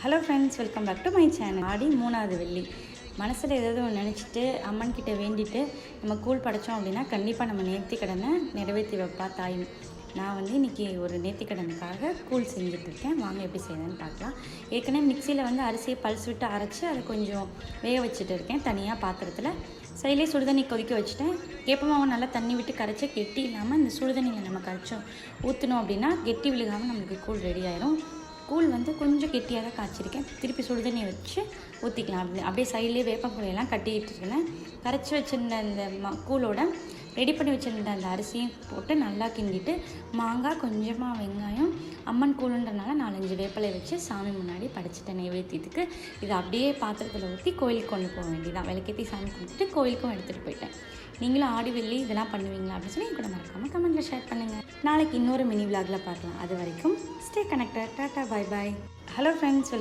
Hello friends, welcome back to my channel. ஆடி 3வது வெள்ளி. மனசில் ஏதாவது ஒன்று நினச்சிட்டு அம்மன்கிட்ட வேண்டிட்டு நம்ம கூழ் படைத்தோம் அப்படின்னா கண்டிப்பாக நம்ம நேர்த்திக்கடனை நிறைவேற்றி வைப்பா தாய். நான் இன்றைக்கி ஒரு நேர்த்திக்கடனுக்காக கூழ் செஞ்சுட்ருக்கேன். வாங்க எப்படி செய்யணும்னு பார்க்கலாம். ஏற்கனவே மிக்சியில் அரிசியை பல்ஸ் விட்டு அரைச்சி அதை கொஞ்சம் வேக வச்சுட்டு இருக்கேன் தனியாக பாத்திரத்தில். சைட்லேயே சுடுதண்ணி கொதிக்க வச்சுட்டேன். கேப்பமாவை நல்லா தண்ணி விட்டு கரைச்சி கெட்டி இல்லாமல் இந்த சுடுதண்ணியில் நம்ம கரைச்சோம் ஊற்றணும் அப்படின்னா கெட்டி விழுகாமல் நம்மளுக்கு கூழ் ரெடி ஆயிரும். கூழ் கொஞ்சம் கெட்டியாக தான் காய்ச்சிருக்கேன். திருப்பி சுடுதண்ணி வச்சு ஊற்றிக்கலாம். அப்படியே சைட்லேயே வேப்பங்குழையெல்லாம் கட்டிக்கிட்டு இருக்கேன். கரைச்சி வச்சுருந்த இந்த கூழோட ரெடி பண்ணி வச்சுருந்த அந்த அரிசியும் போட்டு நல்லா கிண்டிட்டு மாங்காய், கொஞ்சமாக வெங்காயம், அம்மன் கூழுன்றனால 4-5 வேப்பிலை வச்சு சாமி முன்னாடி படைச்சிட்டேன் நைவேத்தியத்துக்கு. இதை அப்படியே பாத்திரத்தில் ஊற்றி கோயிலுக்கு கொண்டு போக வேண்டியதான். விளக்கேற்றி சாமி கும்பிட்டு கோயிலுக்கும் எடுத்துகிட்டு போயிட்டேன். நீங்களும் ஆடி வெள்ளி இதெல்லாம் பண்ணுவீங்களா அப்படின்னு சொல்லி கூட மறக்காமல் கமெண்ட்டில் ஷேர் பண்ணுங்கள். நாளைக்கு இன்னொரு மினி விலாகில் பார்க்கலாம். அது வரைக்கும் stay connected. Tata, bye bye. Hello friends.